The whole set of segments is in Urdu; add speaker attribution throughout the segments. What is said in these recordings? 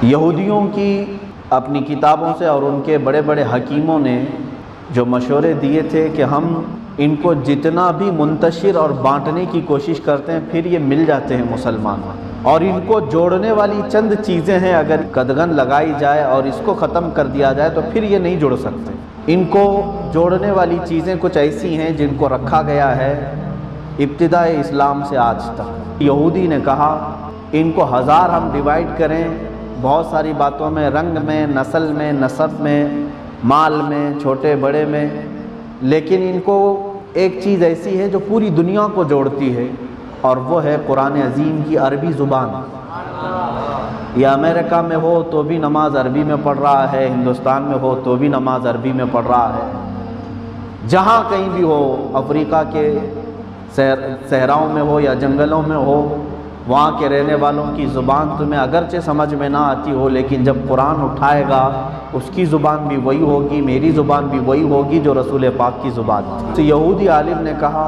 Speaker 1: یہودیوں کی اپنی کتابوں سے اور ان کے بڑے بڑے حکیموں نے جو مشورے دیے تھے کہ ہم ان کو جتنا بھی منتشر اور بانٹنے کی کوشش کرتے ہیں پھر یہ مل جاتے ہیں مسلمان، اور ان کو جوڑنے والی چند چیزیں ہیں، اگر قدغن لگائی جائے اور اس کو ختم کر دیا جائے تو پھر یہ نہیں جڑ سکتے۔ ان کو جوڑنے والی چیزیں کچھ ایسی ہیں جن کو رکھا گیا ہے ابتدائے اسلام سے آج تک۔ یہودی نے کہا ان کو ہزار ہم ڈیوائیڈ کریں بہت ساری باتوں میں، رنگ میں، نسل میں، نسب میں، مال میں، چھوٹے بڑے میں، لیکن ان کو ایک چیز ایسی ہے جو پوری دنیا کو جوڑتی ہے، اور وہ ہے قرآن عظیم کی عربی زبان۔ یہ امریکہ میں ہو تو بھی نماز عربی میں پڑھ رہا ہے، ہندوستان میں ہو تو بھی نماز عربی میں پڑھ رہا ہے، جہاں کہیں بھی ہو، افریقہ کے صحراؤں میں ہو یا جنگلوں میں ہو، وہاں کے رہنے والوں کی زبان تمہیں اگرچہ سمجھ میں نہ آتی ہو، لیکن جب قرآن اٹھائے گا اس کی زبان بھی وہی ہوگی، میری زبان بھی وہی ہوگی جو رسول پاک کی زبان تھی۔ تو یہودی عالم نے کہا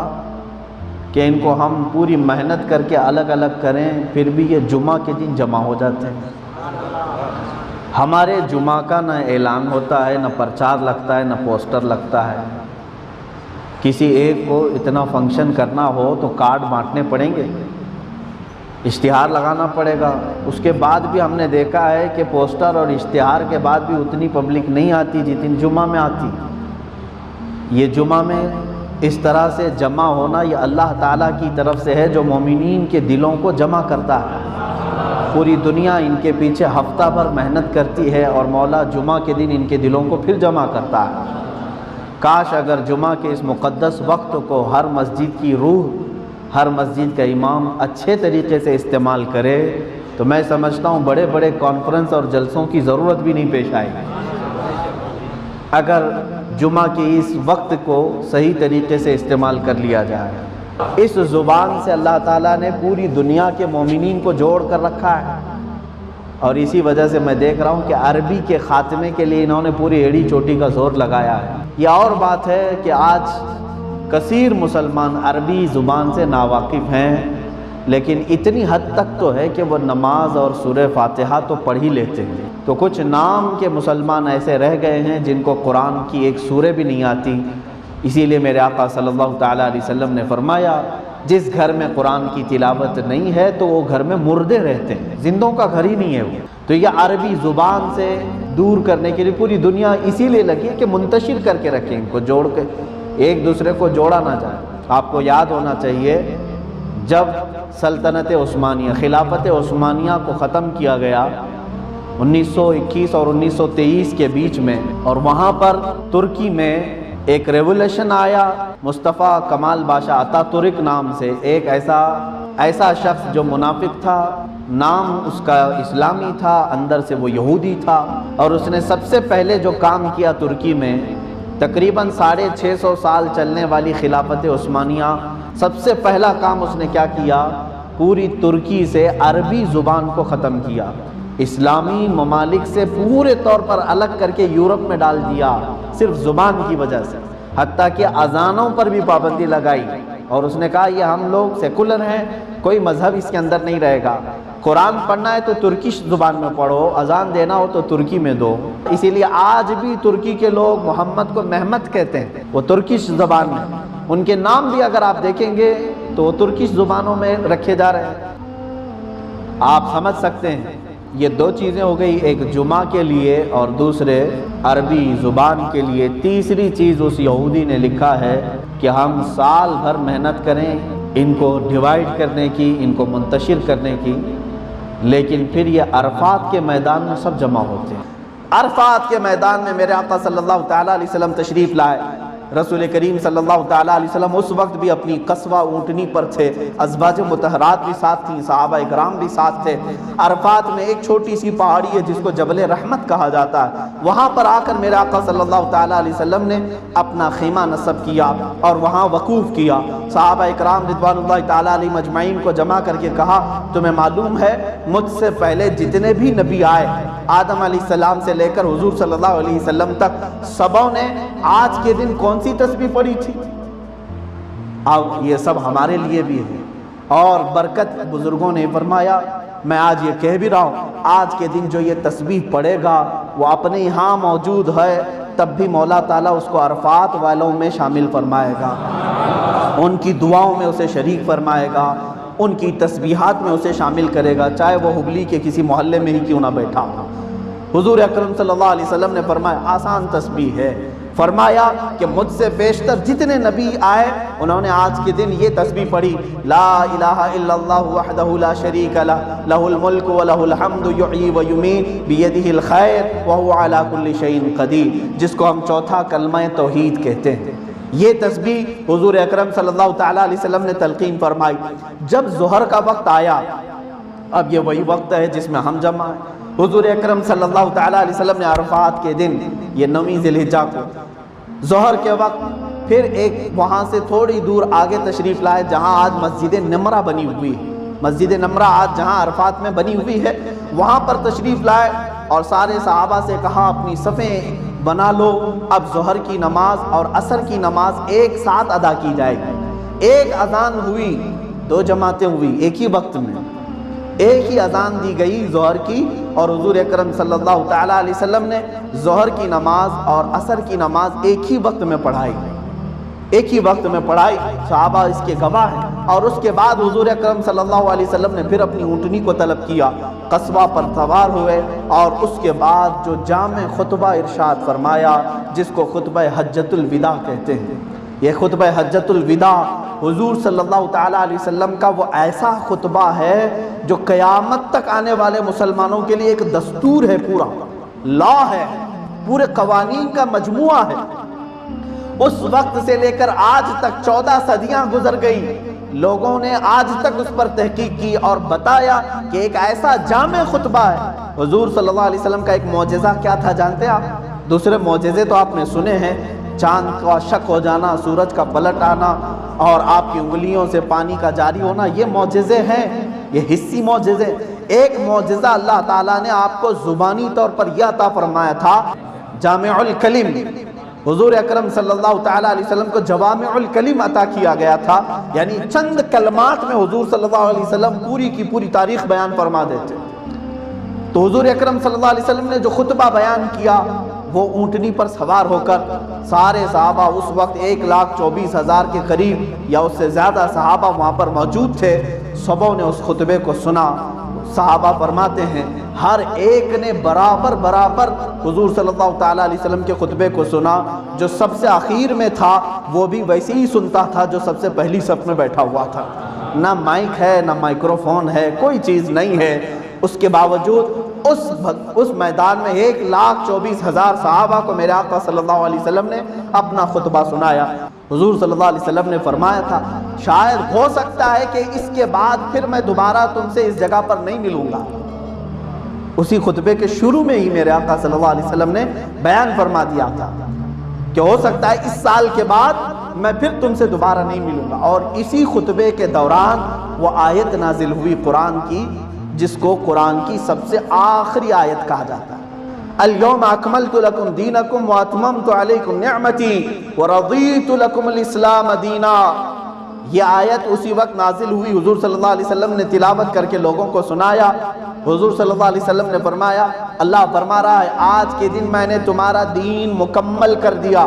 Speaker 1: کہ ان کو ہم پوری محنت کر کے الگ الگ کریں، پھر بھی یہ جمعہ کے دن جمع ہو جاتے ہیں۔ ہمارے جمعہ کا نہ اعلان ہوتا ہے، نہ پرچار لگتا ہے، نہ پوسٹر لگتا ہے۔ کسی ایک کو اتنا فنکشن کرنا ہو تو کارڈ بانٹنے پڑیں گے، اشتہار لگانا پڑے گا۔ اس کے بعد بھی ہم نے دیکھا ہے کہ پوسٹر اور اشتہار کے بعد بھی اتنی پبلک نہیں آتی جتنی جمعہ میں آتی۔ یہ جمعہ میں اس طرح سے جمع ہونا یہ اللہ تعالیٰ کی طرف سے ہے جو مومنین کے دلوں کو جمع کرتا ہے۔ پوری دنیا ان کے پیچھے ہفتہ بھر محنت کرتی ہے اور مولا جمعہ کے دن ان کے دلوں کو پھر جمع کرتا ہے۔ کاش اگر جمعہ کے اس مقدس وقت کو ہر مسجد کی روح، ہر مسجد کا امام اچھے طریقے سے استعمال کرے تو میں سمجھتا ہوں بڑے بڑے کانفرنس اور جلسوں کی ضرورت بھی نہیں پیش آئے گی۔ اگر جمعہ کے اس وقت کو صحیح طریقے سے استعمال کر لیا جائے۔ اس زبان سے اللہ تعالیٰ نے پوری دنیا کے مومنین کو جوڑ کر رکھا ہے، اور اسی وجہ سے میں دیکھ رہا ہوں کہ عربی کے خاتمے کے لیے انہوں نے پوری ایڑی چوٹی کا زور لگایا ہے۔ یہ اور بات ہے کہ آج کثیر مسلمان عربی زبان سے ناواقف ہیں، لیکن اتنی حد تک تو ہے کہ وہ نماز اور سورہ فاتحہ تو پڑھ ہی لیتے ہیں۔ تو کچھ نام کے مسلمان ایسے رہ گئے ہیں جن کو قرآن کی ایک سورہ بھی نہیں آتی۔ اسی لیے میرے آقا صلی اللہ تعالیٰ علیہ وسلم نے فرمایا جس گھر میں قرآن کی تلاوت نہیں ہے تو وہ گھر میں مردے رہتے ہیں، زندوں کا گھر ہی نہیں ہے وہ۔ تو یہ عربی زبان سے دور کرنے کے لیے پوری دنیا اسی لیے لگی کہ منتشر کر کے رکھیں، ان کو جوڑ کے ایک دوسرے کو جوڑا نہ جائے۔ آپ کو یاد ہونا چاہیے جب سلطنت عثمانیہ، خلافت عثمانیہ کو ختم کیا گیا 1921 اور 1923 کے بیچ میں، اور وہاں پر ترکی میں ایک ریولوشن آیا، مصطفیٰ کمال باشا اتا ترک نام سے ایک ایسا شخص جو منافق تھا، نام اس کا اسلامی تھا، اندر سے وہ یہودی تھا، اور اس نے سب سے پہلے جو کام کیا ترکی میں، تقریباً 650 سال چلنے والی خلافت عثمانیہ، سب سے پہلا کام اس نے کیا کیا، پوری ترکی سے عربی زبان کو ختم کیا، اسلامی ممالک سے پورے طور پر الگ کر کے یورپ میں ڈال دیا، صرف زبان کی وجہ سے، حتیٰ کہ اذانوں پر بھی پابندی لگائی، اور اس نے کہا یہ ہم لوگ سیکولر ہیں، کوئی مذہب اس کے اندر نہیں رہے گا، قرآن پڑھنا ہے تو ترکش زبان میں پڑھو، اذان دینا ہو تو ترکی میں دو۔ اسی لیے آج بھی ترکی کے لوگ محمد کو محمد کہتے ہیں، وہ ترکش زبان میں، ان کے نام بھی اگر آپ دیکھیں گے تو وہ ترکش زبانوں میں رکھے جا رہے ہیں۔ آپ سمجھ سکتے ہیں یہ دو چیزیں ہو گئی، ایک جمعہ کے لیے اور دوسرے عربی زبان کے لیے۔ تیسری چیز اس یہودی نے لکھا ہے کہ ہم سال بھر محنت کریں ان کو ڈیوائیڈ کرنے کی، ان کو منتشر کرنے کی، لیکن پھر یہ عرفات کے میدان میں سب جمع ہوتے ہیں۔ عرفات کے میدان میں میرے آقا صلی اللہ تعالیٰ علیہ وسلم تشریف لائے۔ رسول کریم صلی اللہ تعالیٰ علیہ وسلم اس وقت بھی اپنی قصوہ اونٹنی پر تھے، ازواج مطہرات بھی ساتھ تھیں، صحابہ اکرام بھی ساتھ تھے۔ عرفات میں ایک چھوٹی سی پہاڑی ہے جس کو جبل رحمت کہا جاتا ہے، وہاں پر آ کر میرے آقا صلی اللہ تعالیٰ علیہ وسلم نے اپنا خیمہ نصب کیا اور وہاں وقوف کیا۔ صحابہ اکرام رضوان اللہ تعالیٰ علیہ مجمعین کو جمع کر کے کہا تمہیں معلوم ہے مجھ سے پہلے جتنے بھی نبی آئے، آدم علیہ السلام سے لے کر حضور صلی اللہ علیہ وسلم تک، سبوں نے آج کے دن کون سی تسبیح پڑھی تھی؟ اب یہ سب ہمارے لیے بھی ہے، اور برکت بزرگوں نے فرمایا میں آج یہ کہہ بھی رہا ہوں، آج کے دن جو یہ تسبیح پڑھے گا وہ اپنے یہاں موجود ہے تب بھی مولا تعالیٰ اس کو عرفات والوں میں شامل فرمائے گا، ان کی دعاؤں میں اسے شریک فرمائے گا، ان کی تسبیحات میں اسے شامل کرے گا، چاہے وہ ہبلی کے کسی محلے میں ہی کیوں نہ بیٹھا ہو۔ حضور اکرم صلی اللہ علیہ وسلم نے فرمایا آسان تسبیح ہے، فرمایا کہ مجھ سے بیشتر جتنے نبی آئے انہوں نے آج کے دن یہ تسبیح پڑھی، لا الہ الا اللہ وحدہ لا شریک لہ لہ الملک ولہ الحمد یحیی ویمیت بیدہ الخیر وہو علی کل شیء قدیر، جس کو ہم چوتھا کلمہ توحید کہتے ہیں۔ یہ تسبیح حضور اکرم صلی اللہ تعالیٰ علیہ وسلم نے تلقین فرمائی۔ جب ظہر کا وقت آیا، اب یہ وہی وقت ہے جس میں ہم جمع ہیں، حضور اکرم صلی اللہ تعالیٰ علیہ وسلم نے عرفات کے دن یہ 9 ذی الحجہ کو ظہر کے وقت پھر ایک وہاں سے تھوڑی دور آگے تشریف لائے جہاں آج مسجد نمرہ بنی ہوئی ہے، مسجد نمرہ آج جہاں عرفات میں بنی ہوئی ہے وہاں پر تشریف لائے اور سارے صحابہ سے کہا اپنی صفیں بنا لو، اب ظہر کی نماز اور عصر کی نماز ایک ساتھ ادا کی جائے گی۔ ایک اذان ہوئی، 2 جماعتیں ہوئی ایک ہی وقت میں، ایک ہی اذان دی گئی ظہر کی، اور حضور اکرم صلی اللہ تعالیٰ علیہ وسلم نے ظہر کی نماز اور عصر کی نماز ایک ہی وقت میں پڑھائی، ایک ہی وقت میں پڑھائی، صحابہ اس کے گواہ ہیں۔ اور اس کے بعد حضور اکرم صلی اللہ علیہ وسلم نے پھر اپنی اونٹنی کو طلب کیا، قصبہ پر سوار ہوئے اور اس کے بعد جو جامع خطبہ ارشاد فرمایا جس کو خطبہ حجۃ الوداع کہتے ہیں۔ یہ خطبہ حجۃ الوداع حضور صلی اللہ تعالیٰ علیہ وسلم کا وہ ایسا خطبہ ہے جو قیامت تک آنے والے مسلمانوں کے لیے ایک دستور ہے، پورا لا ہے، پورے قوانین کا مجموعہ ہے۔ اس وقت سے لے کر آج تک 14 صدیاں گزر گئی، لوگوں نے آج تک اس پر تحقیق کی اور بتایا کہ ایک ایسا جامع خطبہ ہے۔ حضور صلی اللہ علیہ وسلم کا ایک معجزہ کیا تھا جانتے ہیں آپ؟ دوسرے معجزے تو آپ نے سنے ہیں، چاند کا شق ہو جانا، سورج کا پلٹ آنا اور آپ کی انگلیوں سے پانی کا جاری ہونا، یہ معجزے ہیں، یہ حسی معجزے۔ ایک معجزہ اللہ تعالیٰ نے آپ کو زبانی طور پر یہ عطا فرمایا تھا، جامع الکلم۔ حضور اکرم صلی اللہ تعالیٰ علیہ وسلم کو جوامع الکلم عطا کیا گیا تھا، یعنی چند کلمات میں حضور صلی اللہ علیہ وسلم پوری کی پوری تاریخ بیان فرما دیتے۔ تو حضور اکرم صلی اللہ علیہ وسلم نے جو خطبہ بیان کیا وہ اونٹنی پر سوار ہو کر، سارے صحابہ اس وقت 1,24,000 کے قریب یا اس سے زیادہ صحابہ وہاں پر موجود تھے، سبوں نے اس خطبے کو سنا۔ صحابہ فرماتے ہیں ہر ایک نے برابر برابر حضور صلی اللہ تعالیٰ علیہ وسلم کے خطبے کو سنا، جو سب سے آخر میں تھا وہ بھی ویسے ہی سنتا تھا جو سب سے پہلی صف میں بیٹھا ہوا تھا۔ نہ مائک ہے، نہ مائکروفون ہے، کوئی چیز نہیں ہے، اس کے باوجود اس میدان میں 1,24,000 صحابہ کو میرے آقا صلی اللہ علیہ وسلم نے اپنا خطبہ سنایا۔ حضور صلی اللہ علیہ وسلم نے فرمایا تھا شاید ہو سکتا ہے کہ اس کے بعد پھر میں دوبارہ تم سے اس جگہ پر نہیں ملوں گا۔ اسی خطبے کے شروع میں ہی میرے آقا صلی اللہ علیہ وسلم نے بیان فرما دیا تھا کہ ہو سکتا ہے اس سال کے بعد میں پھر تم سے دوبارہ نہیں ملوں گا۔ اور اسی خطبے کے دوران وہ آیت نازل ہوئی قرآن کی، جس کو قرآن کی سب سے آخری آیت کہا جاتا ہے، اليوم اکملت لکم دینکم واتممت علیکم نعمتی ورضیت لکم الاسلام دینا۔ یہ آیت اسی وقت نازل ہوئی، حضور صلی اللہ علیہ وسلم نے تلاوت کر کے لوگوں کو سنایا۔ حضور صلی اللہ علیہ وسلم نے فرمایا، اللہ فرما رہا ہے آج کے دن میں نے تمہارا دین مکمل کر دیا،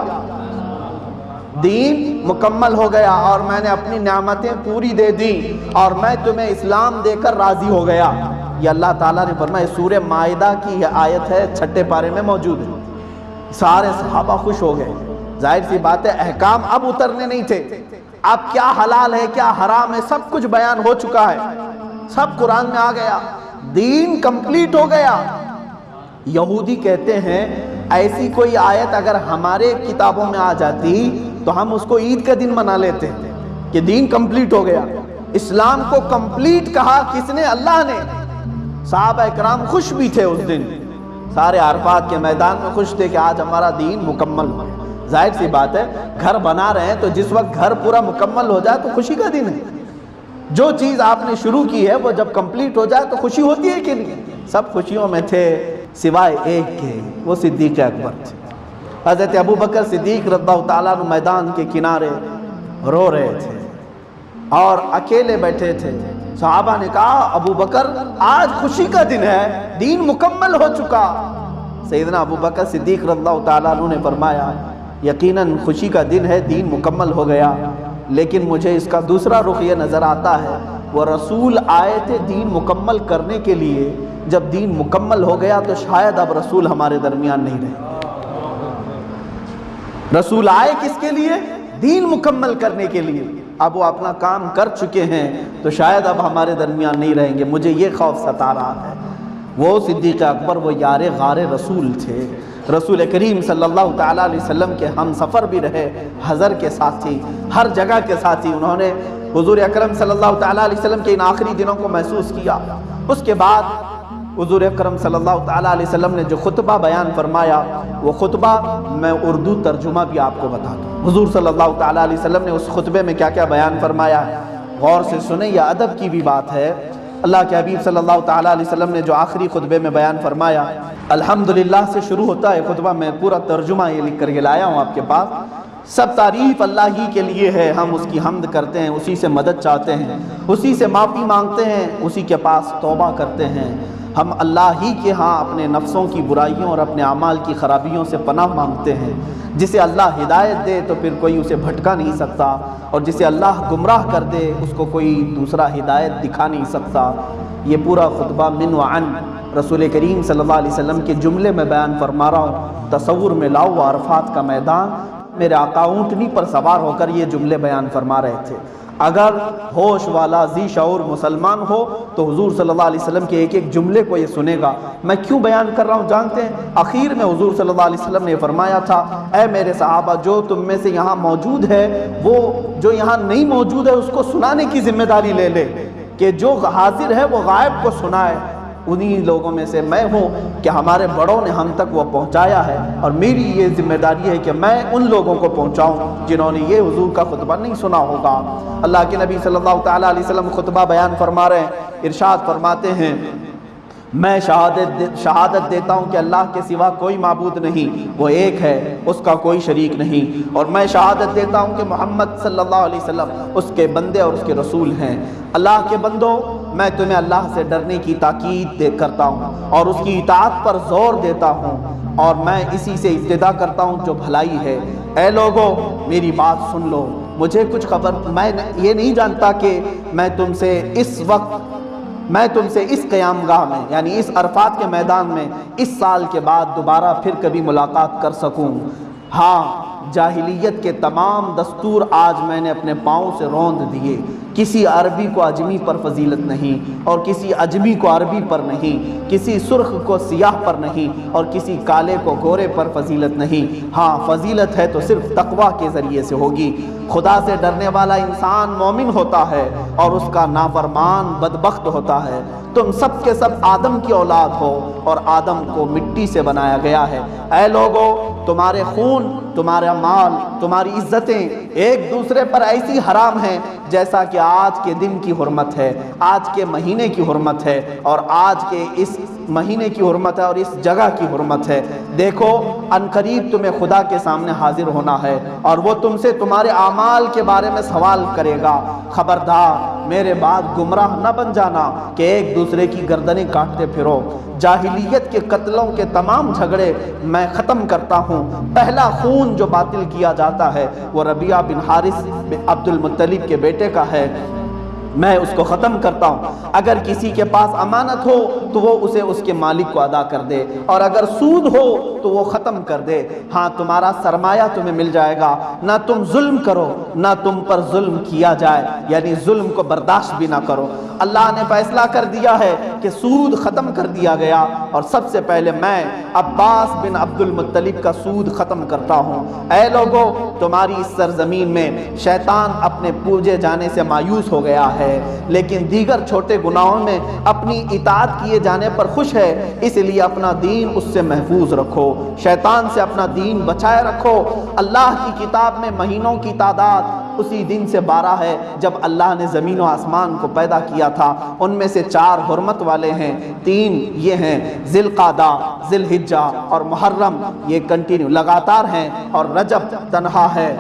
Speaker 1: دین مکمل ہو گیا اور میں نے اپنی نعمتیں پوری دے دی اور میں تمہیں اسلام دے کر راضی ہو گیا۔ یہ اللہ تعالیٰ نے فرمایا، سورہ مائدہ کی یہ آیت ہے، 6 پارے میں موجود ہے۔ سارے صحابہ خوش ہو گئے، ظاہر سی بات ہے احکام اب اترنے نہیں تھے، اب کیا حلال ہے کیا حرام ہے سب کچھ بیان ہو چکا ہے، سب قرآن میں آ گیا، دین کمپلیٹ ہو گیا۔ یہودی کہتے ہیں ایسی کوئی آیت اگر ہمارے کتابوں میں آ جاتی تو ہم اس کو عید کا دن منا لیتے کہ دین کمپلیٹ ہو گیا۔ اسلام کو کمپلیٹ کہا کس نے؟ اللہ نے۔ صحابہ اکرام خوش بھی تھے اس دن، سارے عرفات کے میدان میں خوش تھے کہ آج ہمارا دین مکمل ہو۔ ظاہر سی بات ہے گھر بنا رہے ہیں تو جس وقت گھر پورا مکمل ہو جائے تو خوشی کا دن ہے۔ جو چیز آپ نے شروع کی ہے وہ جب کمپلیٹ ہو جائے تو خوشی ہوتی ہے کہ نہیں؟ سب خوشیوں میں تھے سوائے ایک کے، وہ صدیق اکبر تھے۔ حضرت ابو بکر صدیق رضی اللہ تعالیٰ عنہ میدان کے کنارے رو رہے تھے، اور اکیلے بیٹھے تھے۔ صحابہ نے کہا ابو بکر آج خوشی کا دن ہے، دین مکمل ہو چکا۔ سیدنا ابو بکر صدیق رضی اللہ تعالیٰ عنہ نے فرمایا یقیناً خوشی کا دن ہے، دین مکمل ہو گیا، لیکن مجھے اس کا دوسرا رخ یہ نظر آتا ہے، وہ رسول آئے تھے دین مکمل کرنے کے لیے، جب دین مکمل ہو گیا تو شاید اب رسول ہمارے درمیان نہیں رہے۔ رسول آئے کس کے لیے؟ دین مکمل کرنے کے لیے، اب وہ اپنا کام کر چکے ہیں تو شاید اب ہمارے درمیان نہیں رہیں گے، مجھے یہ خوف ستا رہا ہے۔ وہ صدیق اکبر وہ یار غار رسول تھے، رسول کریم صلی اللہ تعالیٰ علیہ وسلم کے ہم سفر بھی رہے، حضر کے ساتھی، ہر جگہ کے ساتھی۔ انہوں نے حضور اکرم صلی اللہ تعالیٰ علیہ وسلم کے ان آخری دنوں کو محسوس کیا۔ اس کے بعد حضور اکرم صلی اللہ تعالیٰ علیہ وسلم نے جو خطبہ بیان فرمایا، وہ خطبہ میں اردو ترجمہ بھی آپ کو بتا دوں۔ حضور صلی اللہ تعالیٰ علیہ وسلم نے اس خطبے میں کیا کیا بیان فرمایا، غور سے سنیں، یہ ادب کی بھی بات ہے۔ اللہ کے حبیب صلی اللہ تعالیٰ علیہ وسلم نے جو آخری خطبے میں بیان فرمایا، الحمدللہ سے شروع ہوتا ہے خطبہ، میں پورا ترجمہ یہ لکھ کر کے لایا ہوں آپ کے پاس۔ سب تعریف اللہ ہی کے لیے ہے، ہم اس کی حمد کرتے ہیں، اسی سے مدد چاہتے ہیں، اسی سے معافی مانگتے ہیں، اسی کے پاس توبہ کرتے ہیں۔ ہم اللہ ہی کے ہاں اپنے نفسوں کی برائیوں اور اپنے اعمال کی خرابیوں سے پناہ مانگتے ہیں۔ جسے اللہ ہدایت دے تو پھر کوئی اسے بھٹکا نہیں سکتا، اور جسے اللہ گمراہ کر دے اس کو کوئی دوسرا ہدایت دکھا نہیں سکتا۔ یہ پورا خطبہ من وعن رسول کریم صلی اللہ علیہ وسلم کے جملے میں بیان فرما رہا ہوں۔ تصور میں لاؤ وہ عرفات کا میدان، میرے آقا اونٹنی پر سوار ہو کر یہ جملے بیان فرما رہے تھے۔ اگر ہوش والا ذی شعور مسلمان ہو تو حضور صلی اللہ علیہ وسلم کے ایک ایک جملے کو یہ سنے گا۔ میں کیوں بیان کر رہا ہوں جانتے ہیں؟ آخر میں حضور صلی اللہ علیہ وسلم نے فرمایا تھا، اے میرے صحابہ جو تم میں سے یہاں موجود ہے وہ جو یہاں نہیں موجود ہے اس کو سنانے کی ذمہ داری لے لے، کہ جو حاضر ہے وہ غائب کو سنائے۔ انہی لوگوں میں سے میں ہوں کہ ہمارے بڑوں نے ہم تک وہ پہنچایا ہے، اور میری یہ ذمہ داری ہے کہ میں ان لوگوں کو پہنچاؤں جنہوں نے یہ حضور کا خطبہ نہیں سنا ہوگا۔ اللہ کے نبی صلی اللہ تعالیٰ علیہ وسلم خطبہ بیان فرما رہے ہیں، ارشاد فرماتے ہیں میں شہادت دیتا ہوں کہ اللہ کے سوا کوئی معبود نہیں، وہ ایک ہے، اس کا کوئی شریک نہیں، اور میں شہادت دیتا ہوں کہ محمد صلی اللہ علیہ وسلم اس کے بندے اور اس کے رسول ہیں۔ اللہ کے بندوں، میں تمہیں اللہ سے ڈرنے کی تاکید کرتا ہوں اور اس کی اطاعت پر زور دیتا ہوں، اور میں اسی سے ابتدا کرتا ہوں جو بھلائی ہے۔ اے لوگوں میری بات سن لو، مجھے کچھ خبر، میں یہ نہیں جانتا کہ میں تم سے اس قیام گاہ میں یعنی اس عرفات کے میدان میں اس سال کے بعد دوبارہ پھر کبھی ملاقات کر سکوں۔ ہاں، جاہلیت کے تمام دستور آج میں نے اپنے پاؤں سے روند دیے۔ کسی عربی کو اجمی پر فضیلت نہیں، اور کسی اجمی کو عربی پر نہیں، کسی سرخ کو سیاہ پر نہیں، اور کسی کالے کو گورے پر فضیلت نہیں۔ ہاں، فضیلت ہے تو صرف تقویٰ کے ذریعے سے ہوگی۔ خدا سے ڈرنے والا انسان مومن ہوتا ہے اور اس کا نافرمان بدبخت ہوتا ہے۔ تم سب کے سب آدم کی اولاد ہو، اور آدم کو مٹی سے بنایا گیا ہے۔ اے لوگو، تمہارے خون، تمہارا مال، تمہاری عزتیں ایک دوسرے پر ایسی حرام ہیں جیسا کہ آج کے دن کی حرمت ہے، آج کے مہینے کی حرمت ہے، اور آج کے اس مہینے کی حرمت ہے، اور اس جگہ کی حرمت ہے۔ دیکھو ان قریب تمہیں خدا کے سامنے حاضر ہونا ہے، اور وہ تم سے تمہارے اعمال کے بارے میں سوال کرے گا۔ خبردار میرے بعد گمراہ نہ بن جانا کہ ایک دوسرے کی گردنیں کاٹتے پھرو۔ جاہلیت کے قتلوں کے تمام جھگڑے میں ختم کرتا ہوں۔ پہلا خون جو باطل کیا جاتا ہے وہ ربیعہ بن حارث بن عبد المطلب کے بیٹے کا ہے، میں اس کو ختم کرتا ہوں۔ اگر کسی کے پاس امانت ہو تو وہ اسے اس کے مالک کو ادا کر دے، اور اگر سود ہو تو وہ ختم کر دے۔ ہاں، تمہارا سرمایہ تمہیں مل جائے گا، نہ تم ظلم کرو نہ تم پر ظلم کیا جائے، یعنی ظلم کو برداشت بھی نہ کرو۔ اللہ نے فیصلہ کر دیا ہے کہ سود ختم کر دیا گیا، اور سب سے پہلے میں عباس بن عبد المطلب کا سود ختم کرتا ہوں۔ اے لوگو، تمہاری اس سرزمین میں شیطان اپنے پوجے جانے سے مایوس ہو گیا ہے، لیکن دیگر چھوٹے گناہوں میں اپنی اطاعت کیے جانے پر خوش ہے، اس لیے اپنا دین اس سے محفوظ رکھو، شیطان سے اپنا دین بچائے رکھو۔ اللہ کی کتاب میں مہینوں کی تعداد اسی دن سے 12 ہے جب اللہ نے زمین و آسمان کو پیدا کیا تھا۔ ان میں سے 4 حرمت والے ہیں، 3 یہ ہیں ذی القعدہ، ذی الحجہ اور محرم، یہ کنٹینیو لگاتار ہیں، اور رجب تنہا ہے۔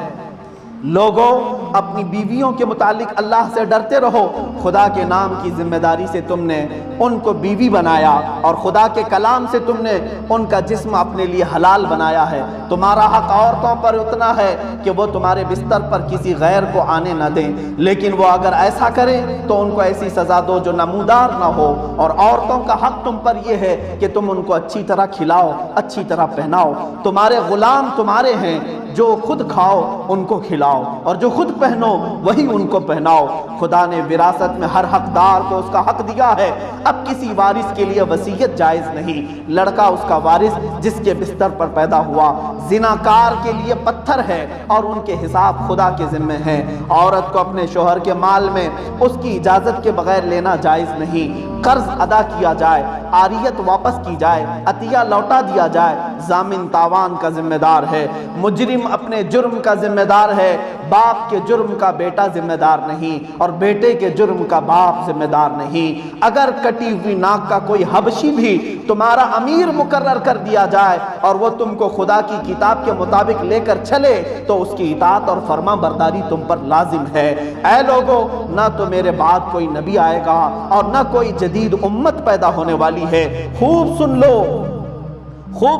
Speaker 1: لوگوں اپنی بیویوں کے متعلق اللہ سے ڈرتے رہو، خدا کے نام کی ذمہ داری سے تم نے ان کو بیوی بنایا اور خدا کے کلام سے تم نے ان کا جسم اپنے لیے حلال بنایا ہے۔ تمہارا حق عورتوں پر اتنا ہے کہ وہ تمہارے بستر پر کسی غیر کو آنے نہ دیں، لیکن وہ اگر ایسا کریں تو ان کو ایسی سزا دو جو نمودار نہ ہو، اور عورتوں کا حق تم پر یہ ہے کہ تم ان کو اچھی طرح کھلاؤ، اچھی طرح پہناؤ۔ تمہارے غلام تمہارے ہیں، جو خود کھاؤ ان کو کھلاؤ، اور جو خود پہنو وہی ان کو پہناؤ۔ خدا نے وراثت میں ہر حقدار کو اس کا حق دیا ہے۔ اب کسی وارث کے لیے وصیت جائز نہیں، لڑکا اس کا وارث جس کے بستر پر پیدا ہوا۔ زناکار کے لیے پتھر ہے اور ان کے حساب خدا کے ذمہ ہیں۔ عورت کو اپنے شوہر کے مال میں اس کی اجازت کے بغیر لینا جائز نہیں۔ قرض ادا کیا جائے، عاریت واپس کی جائے، عطیہ لوٹا دیا جائے، ضامن تاوان کا ذمہ دار ہے۔ مجرم اپنے جرم کا ذمہ دار ہے، باپ کے جرم کا بیٹا ذمہ دار نہیں، اور بیٹے کے جرم کا باپ ذمہ دار نہیں۔ اگر کٹی ہوئی ناک کا کوئی حبشی بھی تمہارا امیر مقرر کر دیا جائے اور وہ تم کو خدا کی کتاب کے مطابق لے کر چلے تو اس کی اطاعت اور فرما برداری تم پر لازم ہے۔ اے لوگو، نہ تو میرے بعد کوئی نبی آئے گا اور نہ کوئی جدید امت پیدا ہونے والی ہے۔ خوب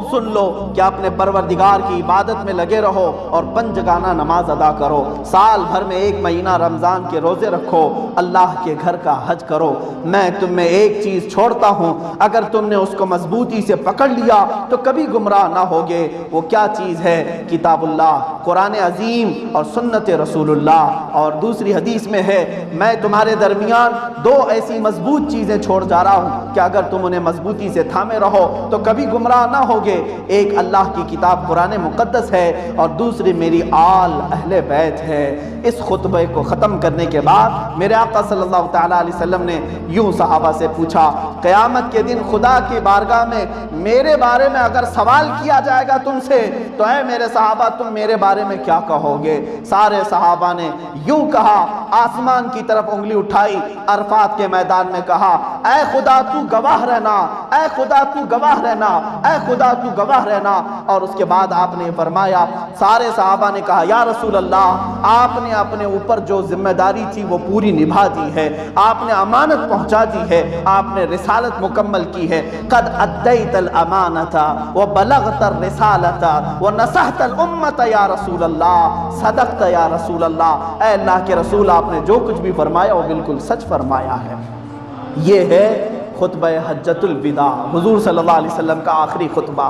Speaker 1: سن لو کہ اپنے پروردگار کی عبادت میں لگے رہو اور پنجگانہ نماز ادا کرو۔ سال بھر میں ایک مہینہ رمضان کے روزے رکھو، اللہ کے گھر کا حج کرو۔ میں تم میں ایک چیز چھوڑتا ہوں، اگر تم نے اس کو مضبوطی سے پکڑ لیا تو کبھی گمراہ نہ ہوگے۔ وہ کیا چیز ہے؟ کتاب اللہ، قرآن عظیم اور سنت رسول اللہ۔ اور دوسری حدیث میں ہے، میں تمہارے درمیان دو ایسی مضبوط چیزیں چھوڑ جا رہا ہوں کہ اگر تم انہیں مضبوطی سے تھامے رہو تو کبھی گمراہ نہ ہوگے۔ ایک اللہ کی کتاب قرآن مقدس ہے اور دوسری میری آل اہل بیت ہے۔ اس خطبے کو ختم کرنے کے بعد میرے آقا صلی اللہ تعالیٰ علیہ وسلم نے یوں صحابہ سے پوچھا، قیامت کے دن خدا کی بارگاہ میں میرے بارے میں اگر سوال کیا جائے گا تم سے تو اے میرے صحابہ تم میرے بارے میں کیا کہو گے؟ سارے صحابہ نے یوں کہا، آسمان کی طرف انگلی اٹھائی، عرفات کے میدان میں کہا، اے خدا تو گواہ رہنا، اے خدا تو گواہ رہنا، اے خدا تو گواہ رہنا۔ اور اس کے بعد آپ نے فرمایا، سارے صحابہ نے کہا، یا رسول اللہ، آپ نے اپنے اوپر جو ذمہ داری تھی وہ پوری نبھا دی ہے، آپ نے امانت پہنچا دی ہے، آپ نے رسالت مکمل کی ہے۔ قد ادیت الامانۃ وبلغت الرسالۃ ونصحت الامۃ یا رسول اللہ، صدقت یا رسول اللہ۔ اے اللہ کے رسول، آپ نے جو کچھ بھی فرمایا وہ بالکل سچ فرمایا ہے۔ یہ ہے خطبہ حجۃ الوداع، حضور صلی اللہ علیہ وسلم کا آخری خطبہ۔